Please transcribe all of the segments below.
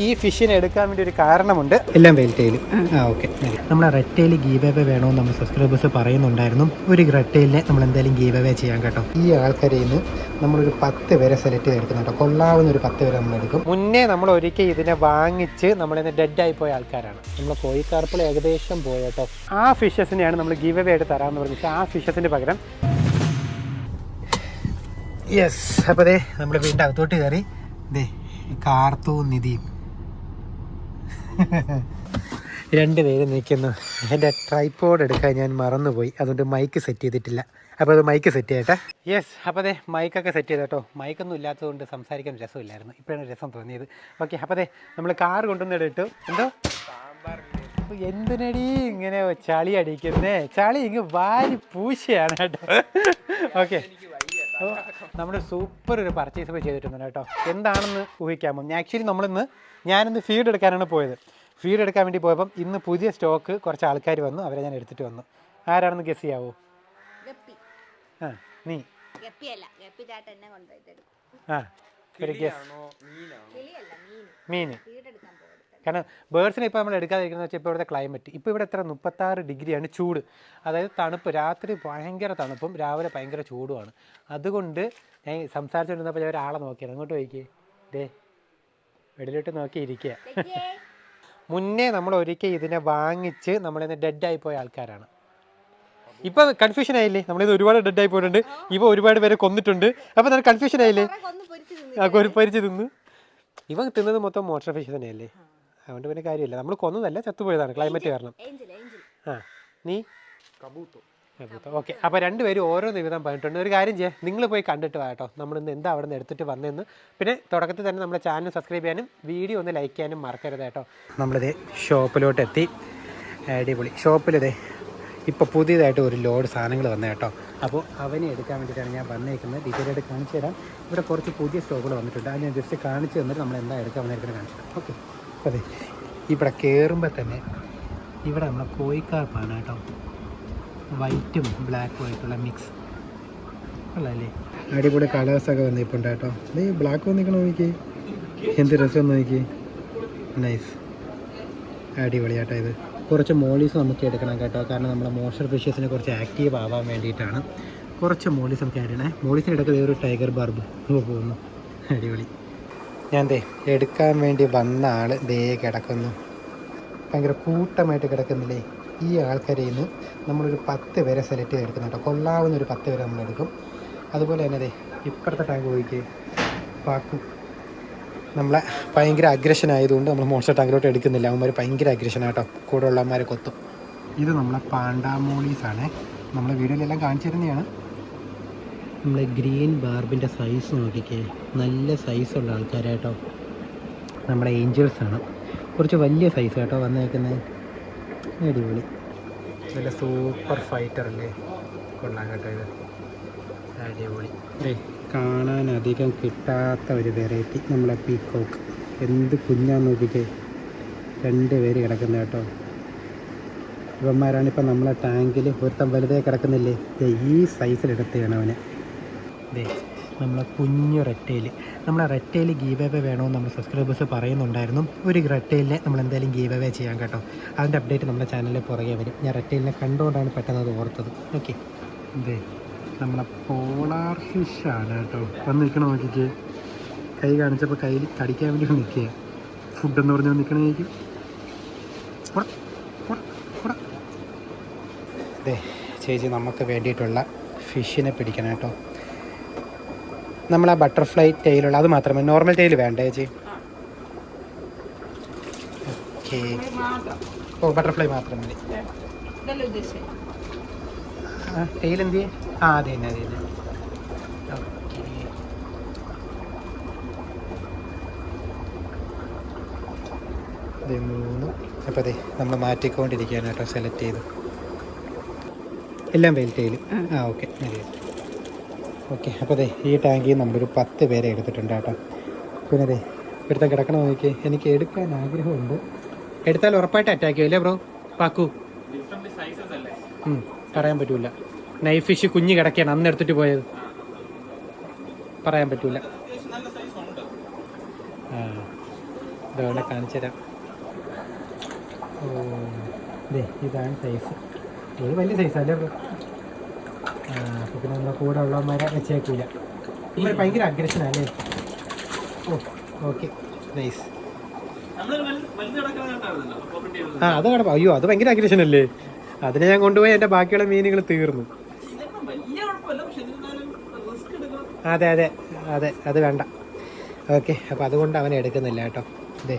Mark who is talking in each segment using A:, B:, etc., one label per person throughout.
A: ഈ ഫിഷിനെ എടുക്കാൻ വേണ്ടി ഒരു കാരണമുണ്ട്. എല്ലാം വെയിൽ ടെയിൽ. ഓക്കെ, നമ്മുടെ റെഡ് ടെയിൽ ഗീവ് അവേ വേണമെന്ന് നമ്മൾ സബ്സ്ക്രൈബേഴ്സ് പറയുന്നുണ്ടായിരുന്നു. ഒരു റെഡ് ടെയിലിനെ നമ്മൾ എന്തായാലും ഗീവ് അവേ ചെയ്യാൻ കേട്ടോ. ഈ ആൾക്കാരിൽ നിന്ന് നമ്മളൊരു 10 പേരെ സെലക്ട് ചെയ്തെടുക്കുന്നു കേട്ടോ. കൊള്ളാവുന്ന ഒരു 10 പേരെ നമ്മൾ എടുക്കും. മുന്നേ നമ്മൾ ഒരിക്കൽ ഇതിനെ വാങ്ങിച്ച് നമ്മളിന്ന് ഡെഡായി പോയ ആൾക്കാരാണ്. നമ്മൾ കോഴിക്കാർപ്പിൾ ഏകദേശം പോയട്ടോ. ആ ഫിഷസിനെയാണ് നമ്മൾ ഗീവ് അവേ ആയിട്ട് തരാമെന്ന് പറഞ്ഞിട്ട് ആ ഫിഷസിന് പകരം യെസ്. അപ്പോൾ ദേ നമ്മൾ വീണ്ടും അകത്തോട്ട് കയറി. ദേ കാർത്തു നിധിയും 2 പേര് നിൽക്കുന്നു. എൻ്റെ ട്രൈപോഡ് എടുക്കാൻ ഞാൻ മറന്നുപോയി, അതുകൊണ്ട് മൈക്ക് സെറ്റ് ചെയ്തിട്ടില്ല. അപ്പോൾ അത് മൈക്ക് സെറ്റ് ചെയ്യട്ടെ. യെസ്, അപ്പോൾ അതെ മൈക്കൊക്കെ സെറ്റ് ചെയ്ത് കേട്ടോ. മൈക്കൊന്നും ഇല്ലാത്തതുകൊണ്ട് സംസാരിക്കാൻ രസമില്ലായിരുന്നു. ഇപ്പോഴാണ് രസം തോന്നിയത്. ഓക്കെ, അപ്പോൾ അതെ നമ്മൾ കാർ കൊണ്ടുവന്നിട്ട് എന്തോ എന്തിനടി ഇങ്ങനെ ചളി അടിക്കുന്നേ? ചളി ഇങ്ങ് വാരി പൂശയാണ് കേട്ടോ. ഓക്കെ, നമ്മൾ സൂപ്പർ ഒരു പർച്ചേസ് പോയി ചെയ്തിട്ടുണ്ട് കേട്ടോ. എന്താണെന്ന് ഊഹിക്കാമോ? ഞാനിന്ന് ഫീഡ് എടുക്കാനാണ് പോയത്. ഫീഡ് എടുക്കാൻ വേണ്ടി പോയപ്പം ഇന്ന് പുതിയ സ്റ്റോക്ക് കുറച്ച് ആൾക്കാർ വന്നു. അവരെ ഞാൻ എടുത്തിട്ട് വന്നു. ആരാണെന്ന് ഗസ് ചെയ്യാവോ? നീ മീൻ. കാരണം ബേർഡ്സിനെ ഇപ്പോൾ നമ്മൾ എടുക്കാതിരിക്കുന്നത് വെച്ചാൽ ഇപ്പോൾ ഇവിടുത്തെ ക്ലൈമറ്റ്, ഇപ്പോൾ ഇവിടെ എത്ര 36 ഡിഗ്രിയാണ് ചൂട്. അതായത് തണുപ്പ്, രാത്രി ഭയങ്കര തണുപ്പും രാവിലെ ഭയങ്കര ചൂടുമാണ്. അതുകൊണ്ട് ഞാൻ സംസാരിച്ചുകൊണ്ടിരുന്നപ്പോൾ ഞാൻ ഒരാളെ നോക്കിയാണ്. അങ്ങോട്ട് പോയിക്കേ, ദേ വെളിയിലോട്ട് നോക്കി ഇരിക്കുക. മുന്നേ നമ്മൾ ഒരിക്കൽ ഇതിനെ വാങ്ങിച്ച് നമ്മളിന്ന് ഡെഡായി പോയ ആൾക്കാരാണ്. ഇപ്പം കൺഫ്യൂഷൻ ആയില്ലേ? നമ്മളിത് ഒരുപാട് ഡെഡായി പോയിട്ടുണ്ട്. ഇവ ഒരുപാട് പേരെ കൊന്നിട്ടുണ്ട്. അപ്പം നമുക്ക് കൺഫ്യൂഷൻ ആയില്ലേ? പൊരിച്ച് തിന്നു. ഇവ തിന്നത് മൊത്തം മോട്ടർ ഫിഷ് തന്നെയല്ലേ? അതുകൊണ്ട് പിന്നെ കാര്യമില്ല. നമ്മൾ കൊന്നതല്ല, ചത്തുപോയതാണ് ക്ലൈമറ്റ് കാരണം. നീ ഓക്കെ. അപ്പോൾ 2 പേരും ഓരോ നിവേദനം പറഞ്ഞിട്ടുണ്ട്. ഒരു കാര്യം ചെയ്യാം, നിങ്ങൾ പോയി കണ്ടിട്ട് വാ കേട്ടോ. നമ്മളിന്ന് എന്താ അവിടെ നിന്ന് എടുത്തിട്ട് വന്നതെന്ന്. പിന്നെ തുടക്കത്തിൽ തന്നെ നമ്മുടെ ചാനൽ സബ്സ്ക്രൈബ് ചെയ്യാനും വീഡിയോ ഒന്ന് ലൈക്ക് ചെയ്യാനും മറക്കരുത് കേട്ടോ. നമ്മളിതേ ഷോപ്പിലോട്ട് എത്തി. അടിപൊളി ഷോപ്പിലിതേ ഇപ്പോൾ പുതിയതായിട്ട് ഒരു ലോഡ് സാധനങ്ങൾ വന്നു കേട്ടോ. അപ്പോൾ അവനെ എടുക്കാൻ വേണ്ടിയിട്ടാണ് ഞാൻ വന്നേക്കുന്നത്. ഡീറ്റെയിലായിട്ട് കാണിച്ചു തരാം. ഇവിടെ കുറച്ച് പുതിയ സ്റ്റോക്കുകൾ വന്നിട്ടുണ്ട്. അത് ഞാൻ ജസ്റ്റ് കാണിച്ചു തന്നിട്ട് നമ്മൾ എന്താ എടുക്കാൻ വന്നേക്കുന്നത് കാണിച്ചു തരാം. ഓക്കെ, അതെ ഇവിടെ കയറുമ്പോൾ തന്നെ ഇവിടെ നമ്മളെ കോഴിക്കാർപ്പാണ് കേട്ടോ. വൈറ്റും ബ്ലാക്കും ആയിട്ടുള്ള മിക്സ് ഉള്ളതല്ലേ? അടിപൊളി കളേഴ്സൊക്കെ വന്നിട്ടുണ്ട് കേട്ടോ. ഇത് ബ്ലാക്ക് വന്നിരിക്കണം നോക്കി, എന്ത് രസം നോക്കി. നൈസ്, അടിപൊളി കേട്ടോ. ഇത് കുറച്ച് മോളീസ് നമുക്ക് എടുക്കണം കേട്ടോ. കാരണം നമ്മളെ മോസ്റ്റർ ഫിഷസിനെ കുറച്ച് ആക്റ്റീവ് ആവാൻ വേണ്ടിയിട്ടാണ് കുറച്ച് മോളീസ് നമുക്ക് ആഡ് ചെയ്യണേ. മോളീസിന് എടുക്കുന്നത് ഒരു ടൈഗർ ബാർബ് പോകുന്നു. അടിപൊളി. ഞാൻ ദേ എടുക്കാൻ വേണ്ടി വന്ന ആൾ ദേ കിടക്കുന്നു. ഭയങ്കര കൂട്ടമായിട്ട് കിടക്കുന്നില്ലേ? ഈ ആൾക്കാരിൽ നിന്ന് നമ്മളൊരു 10 പേരെ സെലക്ട് ചെയ്തെടുക്കുന്നു കേട്ടോ. കൊള്ളാവുന്ന ഒരു 10 പേരെ നമ്മളെടുക്കും. അതുപോലെ തന്നെ ദേ ഇപ്പുറത്തെ ടാങ്ക് പോയിക്ക് പാക്കും. നമ്മളെ ഭയങ്കര അഗ്രഷൻ ആയതുകൊണ്ട് നമ്മൾ മോൺസ്റ്റർ ടാങ്കിലോട്ട് എടുക്കുന്നില്ല. അവന്മാർ ഭയങ്കര അഗ്രഷനാട്ടോ, കൂടെ ഉള്ളവന്മാരെ കൊത്തും. ഇത് നമ്മളെ പാണ്ടാമോളീസാണ്. നമ്മളെ വീഡിയോയിലെല്ലാം കാണിച്ചു തരുന്നതാണ്. നമ്മളെ ഗ്രീൻ ബാർബിൻ്റെ സൈസ് നോക്കിക്കേ, നല്ല സൈസുള്ള ആൾക്കാരായിട്ടോ. നമ്മുടെ ഏഞ്ചൽസാണ്, കുറച്ച് വലിയ സൈസ് കേട്ടോ വന്നേക്കുന്നത്. അടിപൊളി, നല്ല സൂപ്പർ ഫൈറ്റർ അല്ലേ? കൊള്ളാം കേട്ടോ. ഇത് അടിപൊളി. കാണാൻ അധികം കിട്ടാത്ത ഒരു വെറൈറ്റി നമ്മളെ പീക്കോക്ക്. എന്ത് കുഞ്ഞാന്ന് നോക്കിക്കേ, 2 പേര് കിടക്കുന്ന കേട്ടോ. ഇവന്മാരാണിപ്പോൾ നമ്മളെ ടാങ്കിൽ ഒരുത്തം വലുതേ കിടക്കുന്നില്ലേ? ഈ സൈസിലെടുത്താണ് അവന്. ദേ നമ്മളെ കുഞ്ഞു റെറ്റയിൽ. നമ്മളെ റെറ്റയിൽ ഗീവ് അവേ വേണമെന്ന് നമ്മൾ സബ്സ്ക്രൈബേഴ്സ് പറയുന്നുണ്ടായിരുന്നു. ഒരു റെറ്റയിലിനെ നമ്മൾ എന്തായാലും ഗീവ് അവേ ചെയ്യാൻ കേട്ടോ. അതിൻ്റെ അപ്ഡേറ്റ് നമ്മുടെ ചാനലിൽ പുറകെ വരും. ഞാൻ റെറ്റയിലിനെ കണ്ടുകൊണ്ടാണ് പെട്ടെന്ന് അത് ഓർത്തത്. ഓക്കെ, ദേ നമ്മളെ പോളാർ ഫിഷാണ് കേട്ടോ. വന്ന് നിൽക്കണം നോക്കിക്ക്, കൈ കാണിച്ചപ്പോൾ കയ്യിൽ കടിക്കാൻ വേണ്ടി നിൽക്കുക. ഫുഡെന്ന് പറഞ്ഞാൽ നിൽക്കണ നോക്കും. അതെ ചേച്ചി, നമുക്ക് വേണ്ടിയിട്ടുള്ള ഫിഷിനെ പിടിക്കണം കേട്ടോ. നമ്മൾ ആ ബട്ടർഫ്ലൈ ടെയിലുള്ള അത് മാത്രമേ, നോർമൽ ടെയിൽ വേണ്ട ചേച്ചി? ഓക്കെ, ഓ ബട്ടർഫ്ലൈ മാത്രം മതി. ടെയിൽ എന്ത് ചെയ്യും? അതെ തന്നെ അതെ തന്നെ. ഓക്കെ, അതെ 3. അപ്പോൾ അതെ നമ്മൾ മാറ്റിക്കൊണ്ടിരിക്കുകയാണ് കേട്ടോ. സെലക്ട് ചെയ്ത് എല്ലാം വെയിൽ ടെയിൽ. ഓക്കെ മതി. ഓക്കെ, അപ്പോൾ അതെ ഈ ടാങ്കിൽ നമ്മളൊരു 10 പേരെ എടുത്തിട്ടുണ്ട് കേട്ടോ. പിന്നെ അതെ ഇവിടുത്തെ കിടക്കണം നോക്കി. എനിക്ക് എടുക്കാൻ ആഗ്രഹമുണ്ട്. എടുത്താൽ ഉറപ്പായിട്ട് അറ്റാക്ക് ചെയ്യില്ലേ ബ്രോ? പാക്കു പറയാൻ പറ്റൂല. നൈഫ് ഫിഷ് കുഞ്ഞ് കിടക്കുകയാണ്, അന്ന് എടുത്തിട്ട് പോയത്. പറയാൻ പറ്റൂല. ഇതവിടെ കാണിച്ചു തരാം. ഓ ഇതേ ഇതാണ് സൈസ്. ഇത് വലിയ സൈസല്ലേ അപ്പോൾ പിന്നെ നമ്മളെ കൂടെ ഉള്ളവന്മാരെ വെച്ചേക്കൂല. ഇവർ ഭയങ്കര അഗ്രഷനല്ലേ. ഓ ഓക്കെ നൈസ്. അത് കിടപ്പം. അയ്യോ അത് ഭയങ്കര അഗ്രഷനല്ലേ. അതിനെ ഞാൻ കൊണ്ടുപോയി എൻ്റെ ബാക്കിയുള്ള മീനുകൾ തീർന്നു. അതെ അതെ അതെ അത് വേണ്ട. ഓക്കെ അപ്പോൾ അതുകൊണ്ട് അവനെ എടുക്കുന്നില്ല കേട്ടോ. അതെ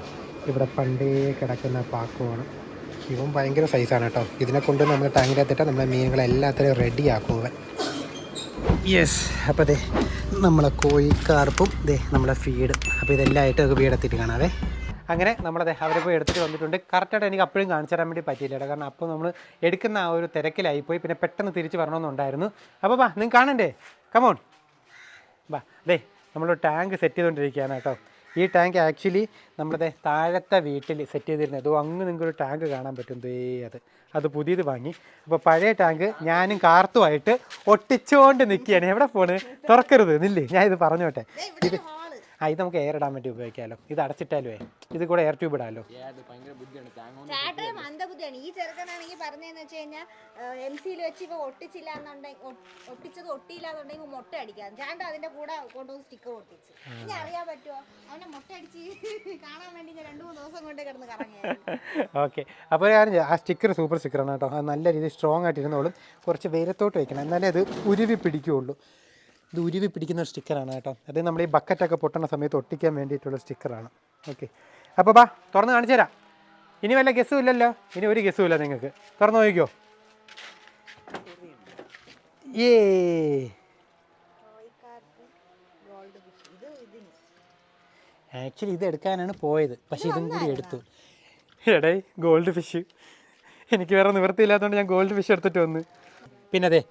A: ഇവിടെ പണ്ടേ കിടക്കുന്ന പാക്കുമാണ്. ഇവൻ ഭയങ്കര സൈസാണ് കേട്ടോ. ഇതിനെ കൊണ്ട് നമ്മൾ ടാങ്കിനകത്തിട്ട് നമ്മളെ മീനുകളെല്ലാത്തിനും റെഡി ആക്കുവൻ. യെസ് അപ്പോൾ അതെ നമ്മളെ കോഴിക്കാർപ്പും ദേ നമ്മളെ ഫീഡ്. അപ്പോൾ ഇതെല്ലാമായിട്ട് നമുക്ക് വീടെത്തിയിട്ട് കാണാവേ. അങ്ങനെ നമ്മളതെ അവരെ പോയി എടുത്തിട്ട് വന്നിട്ടുണ്ട്. കറക്റ്റായിട്ട് എനിക്ക് അപ്പോഴും കാണിച്ചു തരാൻ വേണ്ടി പറ്റിയില്ല കേട്ടോ. കാരണം അപ്പോൾ നമ്മൾ എടുക്കുന്ന ആ ഒരു തിരക്കിലായിപ്പോയി. പിന്നെ പെട്ടെന്ന് തിരിച്ച് വരണമെന്നുണ്ടായിരുന്നു. അപ്പോൾ വാ നിങ്ങൾക്ക് കാണണ്ടേ, കമോൺ വാ. ദേ നമ്മൾ ടാങ്ക് സെറ്റ് ചെയ്തുകൊണ്ടിരിക്കുകയാണ് കേട്ടോ. ഈ ടാങ്ക് ആക്ച്വലി നമ്മുടെ താഴത്തെ വീട്ടിൽ സെറ്റ് ചെയ്തിരുന്നത്. അതോ അങ്ങ് നിങ്ങൾക്കൊരു ടാങ്ക് കാണാൻ പറ്റും. അത് പുതിയത് വാങ്ങി. അപ്പോൾ പഴയ ടാങ്ക് ഞാനും കാർത്തുമായിട്ട് ഒട്ടിച്ചുകൊണ്ട് നിൽക്കുകയാണ്. എവിടെ പോണ്, തുറക്കരുത് നില്ലേ, ഞാൻ ഇത് പറഞ്ഞോട്ടെ. ഇത് ഇത് നമുക്ക് എയർ ഇടാൻ വേണ്ടി ഉപയോഗിക്കാമല്ലോ. ഇത് അടച്ചിട്ടാലോ ഇത് കൂടെ എയർ ട്യൂബ് ഇടാമല്ലോ.
B: ഈ ചെറുക്കനാണെങ്കിൽ പറഞ്ഞതെന്ന് വെച്ച് കഴിഞ്ഞാൽ MC-യിൽ വെച്ച് ഇപ്പൊ ഒട്ടിച്ചില്ല എന്നുണ്ടെങ്കിൽ ഒട്ടിച്ചത് ഒട്ടിയില്ല എന്നുണ്ടെങ്കിൽ മുട്ട അടിക്കാം. ചാണ്ട അതിന്റെ കൂടെ കൊണ്ടുപോയി സ്റ്റിക്കർ ഒട്ടിച്ച്. ഇനി അറിയാൻ പറ്റുമോ അവനെ മുട്ട അടിച്ച് കാണാൻ വേണ്ടി ഞാൻ 2-3 ദിവസം കൊണ്ട് കിടന്ന് കറങ്ങിയായിരുന്നു.
A: ഓക്കെ അപ്പോൾ ഞാൻ ആ സ്റ്റിക്കർ സൂപ്പർ സ്റ്റിക്കറാണ് കേട്ടോ. അത് നല്ല രീതിയിൽ സ്ട്രോങ് ആയിട്ട് ഇരുന്നോളും. കുറച്ച് വെയിലത്തോട്ട് വെക്കണം എന്നാലേ അത് ഉരുവി പിടിക്കുകയുള്ളൂ. ഇത് ഉരുവി പിടിക്കുന്ന ഒരു സ്റ്റിക്കറാണ് കേട്ടോ. അത് നമ്മൾ ഈ ബക്കറ്റൊക്കെ പൊട്ടുന്ന സമയത്ത് ഒട്ടിക്കാൻ വേണ്ടിയിട്ടുള്ള സ്റ്റിക്കറാണ്. ഓക്കെ അപ്പോൾ ബാ തുറന്ന് കാണിച്ചു തരാം. ഇനി വല്ല ഗസ്സും ഇല്ലല്ലോ. ഇനി ഒരു ഗസ്സും ഇല്ല. നിങ്ങൾക്ക് തുറന്ന് നോക്കിക്കോ. ആക്ച്വലി ഇത് എടുക്കാനാണ് പോയത്, പക്ഷെ ഇതും കൂടി എടുത്തു. എടേ ഗോൾഡ് ഫിഷ്. എനിക്ക് വേറെ നിവൃത്തിയില്ലാത്തതുകൊണ്ട് ഞാൻ ഗോൾഡ് ഫിഷ് എടുത്തിട്ട് വന്ന്. പിന്നെ അതെ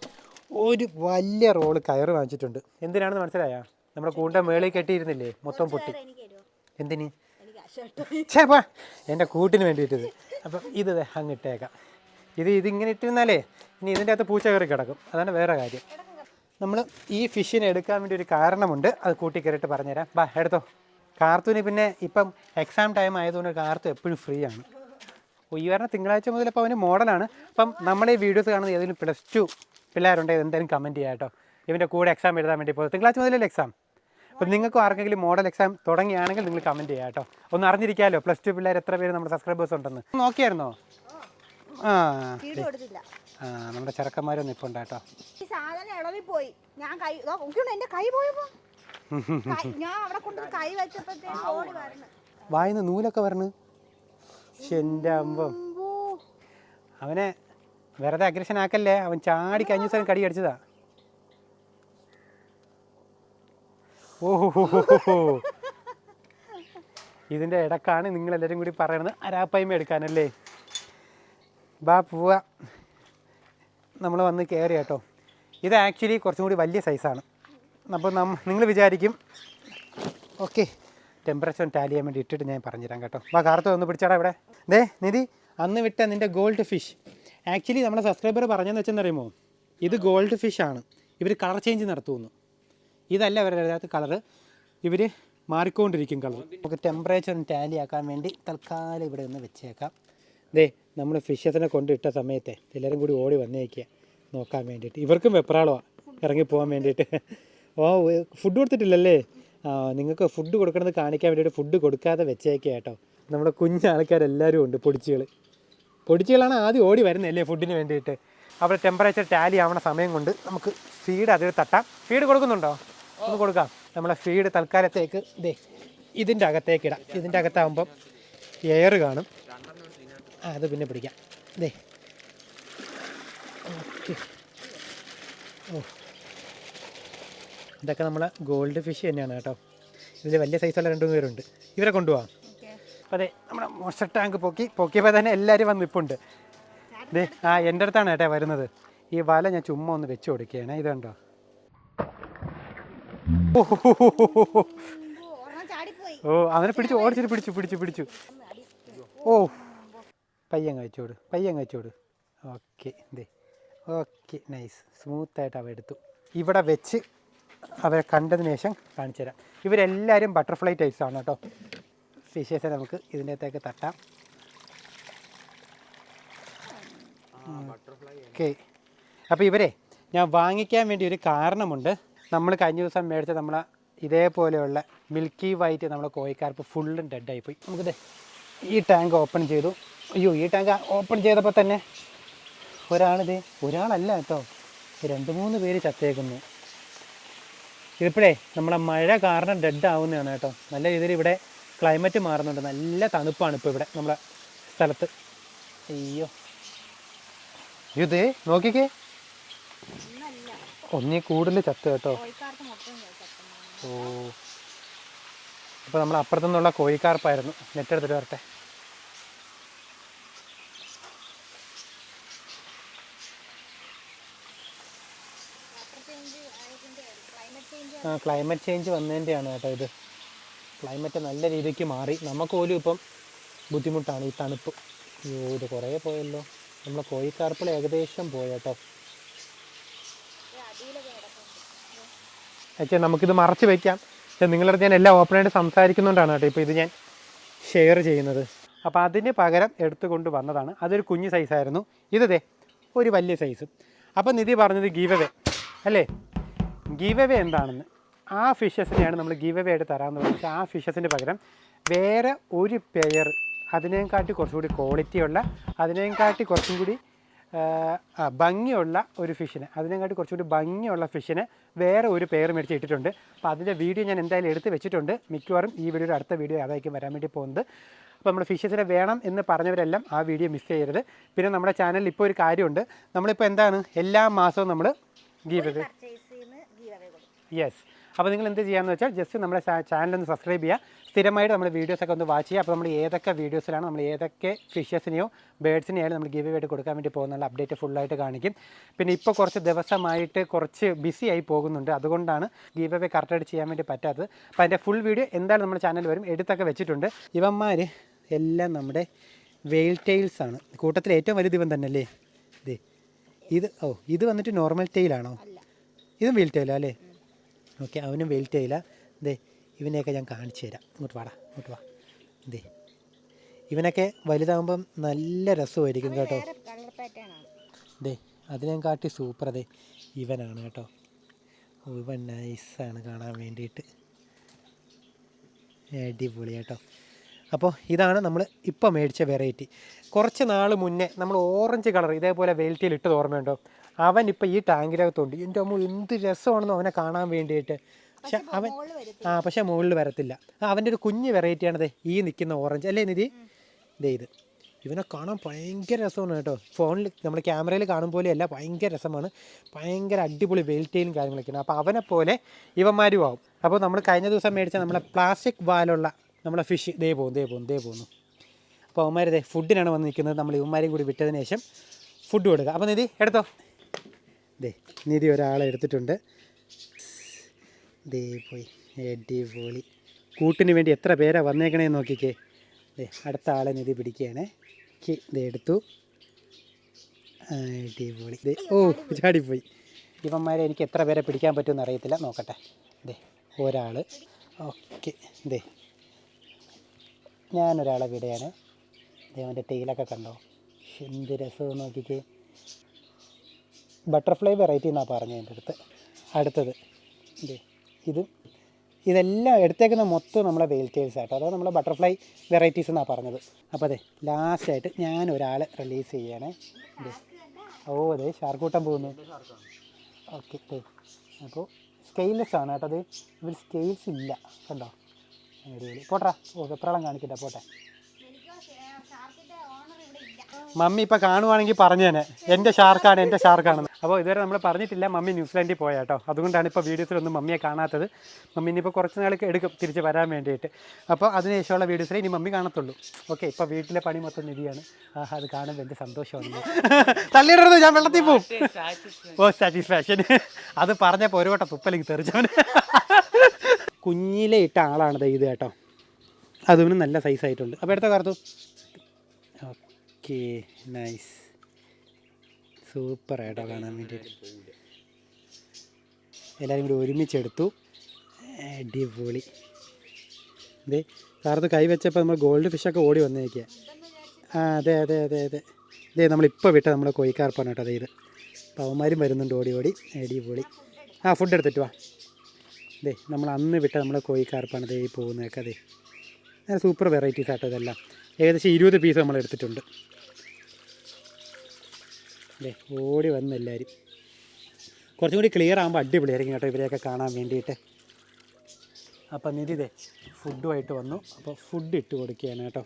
A: ഒരു വലിയ റോള് കയറ് വാങ്ങിച്ചിട്ടുണ്ട്. എന്തിനാണെന്ന് മനസ്സിലായാ? നമ്മുടെ കൂണ്ട മേളിൽ കെട്ടിയിരുന്നില്ലേ, മൊത്തം പൊട്ടി. എന്തിന്? ചേപ്പാ എൻ്റെ കൂട്ടിന് വേണ്ടിയിട്ടത്. അപ്പം ഇത് അങ്ങിട്ടേക്കാം. ഇതിങ്ങനെ ഇട്ടിരുന്നാലേ ഇനി ഇതിൻ്റെ അകത്ത് പൂച്ച കയറി കിടക്കും. അതാണ് വേറെ കാര്യം. നമ്മൾ ഈ ഫിഷിനെ എടുക്കാൻ വേണ്ടി ഒരു കാരണമുണ്ട്. അത് കൂട്ടി കയറിയിട്ട് പറഞ്ഞുതരാം. ബാ എടുത്തോ. കാർത്തൂന് പിന്നെ ഇപ്പം എക്സാം ടൈം ആയതുകൊണ്ട് കാർത്തു എപ്പോഴും ഫ്രീ ആണ്. ഈ പറഞ്ഞ തിങ്കളാഴ്ച മുതൽ ഇപ്പോൾ അവന് മോഡലാണ്. അപ്പം നമ്മളീ വീഡിയോസ് കാണുന്നത് ഏതെങ്കിലും +2 പിള്ളേരുണ്ടെങ്കിൽ എന്തായാലും കമൻറ്റ് ചെയ്യാം കേട്ടോ. ഇവൻ്റെ കൂടെ എക്സാം എഴുതാൻ വേണ്ടി പോകും. തിങ്കളാഴ്ച മുതലല്ലേ എക്സാം. അപ്പം നിങ്ങൾക്കും ആർക്കെങ്കിലും മോഡൽ എക്സാം തുടങ്ങിയാണെങ്കിൽ നിങ്ങൾ കമൻറ്റ് ചെയ്യാം കേട്ടോ. ഒന്ന് അറിഞ്ഞിരിക്കാമല്ലോ +2 പിള്ളേർ എത്ര പേര് നമ്മുടെ സബ്സ്ക്രൈബേഴ്സ് ഉണ്ടെന്ന്. നോക്കിയായിരുന്നോ? നമ്മുടെ ചെറുക്കന്മാരൊന്നും ഇപ്പോൾ ഉണ്ട് കേട്ടോ. വായിന്ന് നൂലൊക്കെ വരണ്. എൻ്റെ അമ്പം അവനെ വെറുതെ അഗ്രഷൻ ആക്കല്ലേ. അവൻ ചാടി കഴിഞ്ഞ ദിവസം കടി അടിച്ചതാ. ഓഹോ ഇതിൻ്റെ ഇടക്കാണ് നിങ്ങളെല്ലാവരും കൂടി പറയണത് അരാപ്പായ്മ എടുക്കാനല്ലേ. ബാ പോവാ. നമ്മൾ വന്ന് കയറി കേട്ടോ. ഇത് ആക്ച്വലി കുറച്ചും കൂടി വലിയ സൈസാണ്. അപ്പോൾ നിങ്ങൾ വിചാരിക്കും ഓക്കെ ടെമ്പറേച്ചർ ടാലി ചെയ്യാൻ വേണ്ടി ഇട്ടിട്ട് ഞാൻ പറഞ്ഞുതരാം കേട്ടോ. വാ കാർത്ത് ഒന്ന് പിടിച്ചാടാ ഇവിടെ. ദേ നിധി അന്ന് വിട്ട നിൻ്റെ ഗോൾഡ് ഫിഷ്. ആക്ച്വലി നമ്മുടെ സബ്സ്ക്രൈബർ പറഞ്ഞതെന്ന് വെച്ചെന്നറിയുമോ, ഇത് ഗോൾഡ് ഫിഷാണ്. ഇവർ കളർ ചേഞ്ച് നടത്തുമെന്ന്. ഇതല്ല അവരുടെ അതിനകത്ത് കളറ്. ഇവർ മാറിക്കൊണ്ടിരിക്കും കളർ. നമുക്ക് ടെമ്പറേച്ചർ ടാലി ആക്കാൻ വേണ്ടി തൽക്കാലം ഇവിടെ ഒന്ന് വെച്ചേക്കാം. ദേ നമ്മൾ ഫിഷസിനെ കൊണ്ടിട്ട സമയത്തെ എല്ലാവരും കൂടി ഓടി വന്നേക്കുക നോക്കാൻ വേണ്ടിയിട്ട്. ഇവർക്കും വെപ്രാളമാണ് ഇറങ്ങിപ്പോകാൻ വേണ്ടിയിട്ട്. ഫുഡ് കൊടുത്തിട്ടില്ലല്ലേ? നിങ്ങൾക്ക് ഫുഡ് കൊടുക്കണമെന്ന് കാണിക്കാൻ വേണ്ടിയിട്ട് ഫുഡ് കൊടുക്കാതെ വെച്ചേക്കുക കേട്ടോ. നമ്മുടെ കുഞ്ഞാൾക്കാരെല്ലാവരും ഉണ്ട്. പൊടിച്ചുകളാണ് ആദ്യം ഓടി വരുന്നതല്ലേ ഫുഡിന് വേണ്ടിയിട്ട്. അവിടെ ടെമ്പറേച്ചർ ടാലി ആവണ സമയം കൊണ്ട് നമുക്ക് ഫീഡ് അതിൽ തട്ടാം. ഫീഡ് കൊടുക്കുന്നുണ്ടോ? ഒന്ന് കൊടുക്കാം. നമ്മളെ ഫീഡ് തൽക്കാലത്തേക്ക് ഇതിൻ്റെ അകത്തേക്കിടാം. ഇതിൻ്റെ അകത്താകുമ്പം എയർ കാണും. അത് പിന്നെ പിടിക്കാം. ഓക്കെ. ഇതൊക്കെ നമ്മളെ ഗോൾഡ് ഫിഷ് തന്നെയാണ് കേട്ടോ. ഇതിൽ വലിയ സൈസുള്ള 2 പേരുണ്ട്. ഇവരെ കൊണ്ടുപോകാം. അതെ നമ്മുടെ മോസ്റ്റർ ടാങ്ക് പൊക്കിയപ്പോൾ തന്നെ എല്ലാവരും വന്ന് നിൽപ്പുണ്ട്. എൻ്റെ അടുത്താണ് കേട്ടോ വരുന്നത്. ഈ വല ഞാൻ ചുമ്മാ ഒന്ന് വെച്ച് കൊടുക്കുകയാണ്. ഇതുണ്ടോ? ഓ അവനെ പിടിച്ചു ഓടിച്ചിട്ട് പിടിച്ചു. ഓ പയ്യങ്ങ് വെച്ചോട്. Okay nice. സ്മൂത്തായിട്ട് അവ എടുത്തു. ഇവിടെ വെച്ച് അവരെ കണ്ടതിന് ശേഷം കാണിച്ചു തരാം. ഇവരെല്ലാവരും ബട്ടർഫ്ലൈ ടൈപ്സാണ് കേട്ടോ. ഫിഷസ് നമുക്ക് ഇതിൻ്റെ അകത്തേക്ക് തട്ടാം. ഓക്കെ, അപ്പോൾ ഇവരെ ഞാൻ വാങ്ങിക്കാൻ വേണ്ടി ഒരു കാരണമുണ്ട്. നമ്മൾ കഴിഞ്ഞ ദിവസം മേടിച്ച നമ്മളെ ഇതേപോലെയുള്ള മിൽക്കി വൈറ്റ് നമ്മളെ കോഴിക്കാർപ്പ് ഫുള്ളും ഡെഡായിപ്പോയി. നമുക്കിത് ഈ ടാങ്ക് ഓപ്പൺ ചെയ്തു. അയ്യോ, ഈ ടാങ്ക് ഓപ്പൺ ചെയ്തപ്പോൾ തന്നെ ഒരാളല്ല കേട്ടോ, 2-3 പേര് ചത്തേക്കുന്നു. ഇതിപ്പോഴേ നമ്മളെ മഴ കാരണം ഡെഡ് ആവുന്നതാണ് കേട്ടോ. നല്ല രീതിയിൽ ഇവിടെ ക്ലൈമറ്റ് മാറുന്നുണ്ട്, നല്ല തണുപ്പാണ് ഇപ്പോൾ ഇവിടെ നമ്മളെ സ്ഥലത്ത്. അയ്യോ, ഇതേ നോക്കിക്കേ, ഒന്നീ കൂടുതൽ ചത്ത് കേട്ടോ. ഓ, അപ്പോൾ നമ്മൾ അപ്പുറത്തു നിന്നുള്ള കോഴിക്കാർപ്പായിരുന്നു. നെറ്റ് എടുത്തിട്ട് വരട്ടെ. ക്ലൈമറ്റ് ചേഞ്ച് വന്നതിൻ്റെയാണ് കേട്ടോ ഇത്. ക്ലൈമറ്റ് നല്ല രീതിക്ക് മാറി, നമുക്ക് പോലും ഇപ്പം ബുദ്ധിമുട്ടാണ് ഈ തണുപ്പ്. അയ്യോ, ഇത് കുറേ പോയല്ലോ. നമ്മളെ കോഴിക്കാർപ്പിൾ ഏകദേശം പോയേട്ടോ. പക്ഷേ നമുക്കിത് മറച്ച് വയ്ക്കാം. നിങ്ങളടുത്ത് ഞാൻ എല്ലാം ഓപ്പണായിട്ട് സംസാരിക്കുന്നുകൊണ്ടാണ് കേട്ടോ ഇപ്പോൾ ഇത് ഞാൻ ഷെയർ ചെയ്യുന്നത്. അപ്പോൾ അതിന് പകരം എടുത്തുകൊണ്ട് വന്നതാണ്. അതൊരു കുഞ്ഞ് സൈസായിരുന്നു. ഇതേ ഒരു വലിയ സൈസ്. അപ്പോൾ നിധി പറഞ്ഞത് ഗീവ് അവേ അല്ലേ? ഗീവ് അവേ എന്താണെന്ന്, ആ ഫിഷസിനെയാണ് നമ്മൾ ഗീവ് അവേ ആയിട്ട് തരാമെന്ന് പറഞ്ഞാൽ ആ ഫിഷസിന് പകരം വേറെ ഒരു പെയർ അതിനേക്കാട്ടി കുറച്ചുകൂടി ക്വാളിറ്റിയുള്ള, അതിനേക്കാട്ടി കുറച്ചും കൂടി ഭംഗിയുള്ള ഒരു ഫിഷിനെ, അതിനെക്കാട്ടി കുറച്ചുകൂടി ഭംഗിയുള്ള ഫിഷിനെ വേറെ ഒരു പെയർ മേടിച്ച് ഇട്ടിട്ടുണ്ട്. അപ്പോൾ അതിൻ്റെ വീഡിയോ ഞാൻ എന്തായാലും എടുത്ത് വെച്ചിട്ടുണ്ട്. മിക്കവാറും ഈ വീഡിയോയുടെ അടുത്ത വീഡിയോ അതായിരിക്കും വരാൻ വേണ്ടി പോകുന്നത്. അപ്പോൾ നമ്മൾ ഫിഷസിനെ വേണം എന്ന് പറഞ്ഞവരെല്ലാം ആ വീഡിയോ മിസ് ചെയ്യരുത്. പിന്നെ നമ്മുടെ ചാനലിൽ ഇപ്പോൾ ഒരു കാര്യമുണ്ട്, നമ്മളിപ്പോൾ എന്താണ് എല്ലാ മാസവും നമ്മൾ ഗീവ് അവേ. യെസ്, അപ്പോൾ നിങ്ങൾ എന്ത് ചെയ്യാമെന്ന് വെച്ചാൽ ജസ്റ്റ് നമ്മുടെ ചാനലൊന്ന് സബ്സ്ക്രൈബ് ചെയ്യുക, സ്ഥിരമായിട്ട് നമ്മുടെ വീഡിയോസൊക്കെ ഒന്ന് വാച്ച് ചെയ്യുക. അപ്പോൾ നമ്മൾ ഏതൊക്കെ വീഡിയോസിലാണ് നമ്മൾ ഏതൊക്കെ ഫിഷസിനെയോ ബേഡ്സിനെയോ ആയാലും നമ്മൾ ഗീവ് ആയിട്ട് കൊടുക്കാൻ വേണ്ടി പോകുന്നുള്ള അപ്ഡേറ്റ് ഫുള്ളായിട്ട് കാണിക്കും. പിന്നെ ഇപ്പോൾ കുറച്ച് ദിവസമായിട്ട് കുറച്ച് ബിസി ആയി പോകുന്നുണ്ട്, അതുകൊണ്ടാണ് ഗീവ് അവേ കറക്റ്റായിട്ട് ചെയ്യാൻ വേണ്ടി പറ്റാത്തത്. അപ്പോൾ അതിൻ്റെ ഫുൾ വീഡിയോ എന്തായാലും നമ്മുടെ ചാനൽ വരും, എടുത്തൊക്കെ വെച്ചിട്ടുണ്ട്. ഇവന്മാർ എല്ലാം നമ്മുടെ വെയിൽ ടെയിൽസ് ആണ്. കൂട്ടത്തിൽ ഏറ്റവും വലുത് ഇവൻ തന്നെ അല്ലേ? ഇത് വന്നിട്ട് നോർമൽ ടെയിലാണോ? ഇതും വെയിൽ ടെയിലാ അല്ലേ? ഓക്കെ, അവനും വെയിൽ ടെയില. ഇവനെയൊക്കെ ഞാൻ കാണിച്ചു തരാം. ഇങ്ങോട്ട് വാ. ഇവനൊക്കെ വലുതാകുമ്പം നല്ല രസമായിരിക്കും കേട്ടോ. അതിനെയും കാട്ടി സൂപ്പർ ഇവനാണ് കേട്ടോ. ഇവൻ നൈസാണ് കാണാൻ വേണ്ടിയിട്ട്, അടിപൊളി കേട്ടോ. അപ്പോൾ ഇതാണ് നമ്മൾ ഇപ്പോൾ മേടിച്ച വെറൈറ്റി. കുറച്ച് നാൾ മുന്നേ നമ്മൾ ഓറഞ്ച് കളർ ഇതേപോലെ വെയിൽറ്റിയിൽ ഇട്ടത് ഓർമ്മയുണ്ടോ? അവൻ ഇപ്പോൾ ഈ ടാങ്കിനകത്തുണ്ട്. എൻ്റെ അമ്മ എന്ത് രസമാണെന്നോ അവനെ കാണാൻ വേണ്ടിയിട്ട്. പക്ഷേ മുകളിൽ വരത്തില്ല. അവൻ്റെ ഒരു കുഞ്ഞ് വെറൈറ്റിയാണത് ഈ നിൽക്കുന്ന ഓറഞ്ച് അല്ലേ നിധി? ഇത് ഇവനെ കാണാൻ ഭയങ്കര രസമാണ് കേട്ടോ. ഫോണിൽ നമ്മൾ ക്യാമറയിൽ കാണും പോലെയല്ല, ഭയങ്കര രസമാണ്. ഭയങ്കര അടിപൊളി വെയിൽറ്റെയിലും കാര്യങ്ങളൊക്കെയാണ്. അപ്പോൾ അവനെ പോലെ ഇവന്മാരും ആവും. അപ്പോൾ നമ്മൾ കഴിഞ്ഞ ദിവസം മേടിച്ച നമ്മളെ പ്ലാസ്റ്റിക് വാലുള്ള നമ്മളെ ഫിഷ് ദേ പോകുന്നു. അപ്പോൾ അവന്മാർ ഫുഡിനാണ് വന്ന് നിൽക്കുന്നത്. നമ്മൾ ഇവന്മാരെയും കൂടി വിട്ടതിന് ശേഷം ഫുഡ് കൊടുക്കുക. അപ്പോൾ നിധി എടുത്തോ. നിധി ഒരാളെ എടുത്തിട്ടുണ്ട്. പോയി, അടിപൊളി. കൂട്ടിന് വേണ്ടി എത്ര പേരാണ് വന്നേക്കണേന്ന് നോക്കിക്കേ. അടുത്ത ആളെ നിധി പിടിക്കുകയാണേ. എടുത്തു, അടിപൊളി. ചാടിപ്പോയി. ഇവന്മാരെ എനിക്ക് എത്ര പേരെ പിടിക്കാൻ പറ്റുമെന്ന് അറിയത്തില്ല, നോക്കട്ടെ. ഒരാൾ. ഓക്കെ, ഞാനൊരാളെ വിടുകയാണ്. അവൻ്റെ ടെയിലൊക്കെ കണ്ടോ, എന്ത് രസമെന്ന് നോക്കിക്കേ. ബട്ടർഫ്ലൈ വെറൈറ്റി എന്നാണ് പറഞ്ഞത് എൻ്റെ അടുത്ത്. അടുത്തത് ഇതെല്ലാം എടുത്തേക്കുന്ന മൊത്തം നമ്മളെ വെയിൽ ടെയിൽസ് ആട്ടോ, അതായത് നമ്മളെ ബട്ടർഫ്ലൈ വെറൈറ്റീസ് എന്നാണ് പറഞ്ഞത്. അപ്പോൾ ലാസ്റ്റായിട്ട് ഞാൻ ഒരാളെ റിലീസ് ചെയ്യണേ. ഷാർക്കൂട്ടം പോകുന്നു. ഓക്കെ, അപ്പോൾ സ്കെയിൽലെസ് ആണ് കേട്ടോ. ഇവർ സ്കെയിൽസ് ഇല്ല കണ്ടോ, അടിപൊളി. പോട്ടെ, വെപ്രാളം കാണിക്കട്ടെ, പോട്ടെ. മമ്മി ഇപ്പോൾ കാണുവാണെങ്കിൽ പറഞ്ഞേനെ എൻ്റെ ഷാർക്കാണെന്ന്. അപ്പോൾ ഇതുവരെ നമ്മൾ പറഞ്ഞിട്ടില്ല മമ്മി ന്യൂസിലാൻഡിൽ പോയാൽ കേട്ടോ. അതുകൊണ്ടാണ് ഇപ്പോൾ വീഡിയോസിലൊന്നും മമ്മിയെ കാണാത്തത്. മമ്മി ഇനിയിപ്പോൾ കുറച്ച് നാൾക്ക് എടുക്കും തിരിച്ച് വരാൻ വേണ്ടിയിട്ട്. അപ്പോൾ അതിനുശേഷമുള്ള വീഡിയോസിൽ ഇനി മമ്മി കാണത്തുള്ളൂ. ഓക്കെ, ഇപ്പോൾ വീട്ടിലെ പണി മൊത്തം നിധിയാണ്. അത് കാണുമ്പോൾ എൻ്റെ സന്തോഷമാണ്. തള്ളിയിടരുത്, ഞാൻ വെള്ളത്തിൽ പോവും. സാറ്റിസ്ഫാക്ഷൻ. അത് പറഞ്ഞപ്പോൾ ഒരു വട്ടം തുപ്പലേക്ക് തെറിച്ചവന്. കുഞ്ഞിലെ ഇട്ട ആളാണത് ഇത് കേട്ടോ. അതും നല്ല സൈസായിട്ടുണ്ട്. അപ്പോൾ എടുത്ത കാർത്തു. ഓക്കെ, നൈസ്, സൂപ്പർ ആയിട്ടോ കാണാൻ വേണ്ടിയിട്ട്. എല്ലാവരും കൂടി ഒരുമിച്ചെടുത്തു, അടിപൊളി. ഇതേ കാർത്ത് കൈ വെച്ചപ്പോൾ നമ്മൾ ഗോൾഡ് ഫിഷൊക്കെ ഓടി വന്നേക്കുക. ആ അതെ അതെ അതെ അതെ. ഇതേ നമ്മളിപ്പോൾ വിട്ട നമ്മൾ കോഴിക്കാർപ്പാണ് കേട്ടോ. അതെ ഇത് പവന്മാരും വരുന്നുണ്ട് ഓടി ഓടി. അടിപൊളി. ആ ഫുഡ് എടുത്തിട്ട് വാ. ഇതേ നമ്മൾ അന്ന് വിട്ട നമ്മൾ കോഴിക്കാർപ്പാണ് ഇതേ ഈ പോകുന്നതൊക്കെ. അതെ അങ്ങനെ സൂപ്പർ വെറൈറ്റീസ് ആട്ടോ ഇതെല്ലാം. ഏകദേശം 20 പീസ് നമ്മൾ എടുത്തിട്ടുണ്ട്. അതെ ഓടി വന്ന് എല്ലാവരും. കുറച്ചും കൂടി ക്ലിയർ ആകുമ്പോൾ അടിപൊളിയായിരിക്കും കേട്ടോ ഇവരെയൊക്കെ കാണാൻ വേണ്ടിയിട്ട്. അപ്പം നിധി ഇതേ ഫുഡുമായിട്ട് വന്നു. അപ്പോൾ ഫുഡ് ഇട്ട് കൊടുക്കുകയാണ് കേട്ടോ.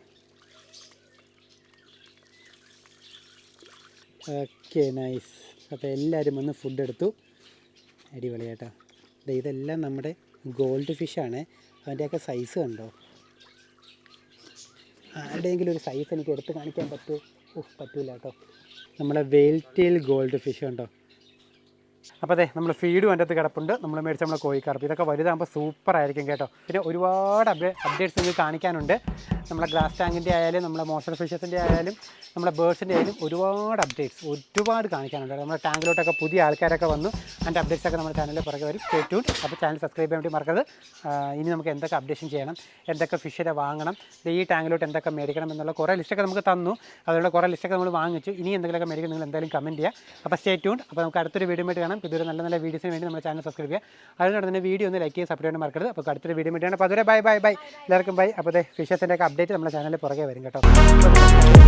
A: Okay nice. അപ്പോൾ എല്ലാവരും വന്ന് ഫുഡ് എടുത്തു. അടിപൊളി കേട്ടോ. ഇതെല്ലാം നമ്മുടെ ഗോൾഡ് ഫിഷാണ്. അതിൻ്റെയൊക്കെ സൈസ് കണ്ടോ? ആരുടെയെങ്കിലും ഒരു സൈസ് എനിക്ക് എടുത്ത് കാണിക്കാൻ പറ്റുമോ? പറ്റൂല കേട്ടോ. നമ്മളെ വെയിൽ ടെയിൽ ഗോൾഡ് ഫിഷ് കണ്ടോ. അപ്പോൾ അതെ നമ്മൾ ഫീഡ് അതിനകത്ത് കിടപ്പുണ്ട്. നമ്മൾ മേടിച്ച നമ്മളെ കോഴിക്കാർപ്പ്. ഇതൊക്കെ വലുതാകുമ്പോൾ സൂപ്പറായിരിക്കും കേട്ടോ. പിന്നെ ഒരുപാട് അപ്ഡേറ്റ്സ് നിങ്ങൾക്ക് കാണിക്കാനുണ്ട്. നമ്മളെ ഗ്ലാസ് ടാങ്കിൻ്റെ ആയാലും നമ്മളെ മോൺസ്റ്റർ ഫിഷസിൻ്റെ ആയാലും നമ്മളെ ബേർഡ്സിൻ്റെ ആയാലും ഒരുപാട് അപ്ഡേറ്റ്സ് ഒരുപാട് കാണിക്കാനുണ്ട്. നമ്മുടെ ടാങ്കിലോട്ടൊക്കെ പുതിയ ആൾക്കാരൊക്കെ വന്നു. അതിൻ്റെ അപ്ഡേറ്റ്സൊക്കെ നമ്മുടെ ചാനലിൽ പുറകെ വരും. Stay tune. അപ്പോൾ ചാനൽ സബ്സ്ക്രൈബ് ചെയ്യാൻ വേണ്ടി മറക്കരുത്. ഇനി നമുക്ക് എന്തൊക്കെ അപ്ഡേഷൻ ചെയ്യണം, എന്തൊക്കെ ഫിഷിനെ വാങ്ങണം, ഈ ടാങ്കിലോട്ട് എന്തൊക്കെ മേടിക്കണം എന്നുള്ള കുറേ ലിസ്റ്റൊക്കെ നമുക്ക് തന്നു. അതിലുള്ള കുറേ ലിസ്റ്റൊക്കെ നമ്മൾ വാങ്ങിച്ചു. ഇനി എന്തെങ്കിലുമൊക്കെ മേടിക്കും നിങ്ങൾ എന്തായാലും കമൻറ്റ് ചെയ്യുക. അപ്പോൾ സ്റ്റേ ട്യൂൺ. അപ്പോൾ നമുക്ക് അടുത്തൊരു വീഡിയോ ആയിട്ട് കാണാം. ഇതൊരു നല്ല നല്ല വീഡിയോസിന് വേണ്ടി നമ്മുടെ ചാനൽ സബ്സ്ക്രൈബ് ചെയ്യുക. അതിനോട് തന്നെ വീഡിയോ ഒന്ന് ലൈക്ക് ചെയ്യുക, സപ്പോർട്ട് ചെയ്യാൻ മറക്കരുത്. അപ്പോൾ അടുത്തൊരു വീഡിയോ വേണ്ടിയാണ്. അപ്പോൾ അതുവരെ ബൈ ബൈ ബൈ എല്ലാവർക്കും ബൈ. അപ്പോൾ ഫിഷസിൻ്റെ ഒക്കെ അപ്ഡേറ്റ് നമ്മുടെ ചാനലിൽ പുറകെ വരും കേട്ടോ.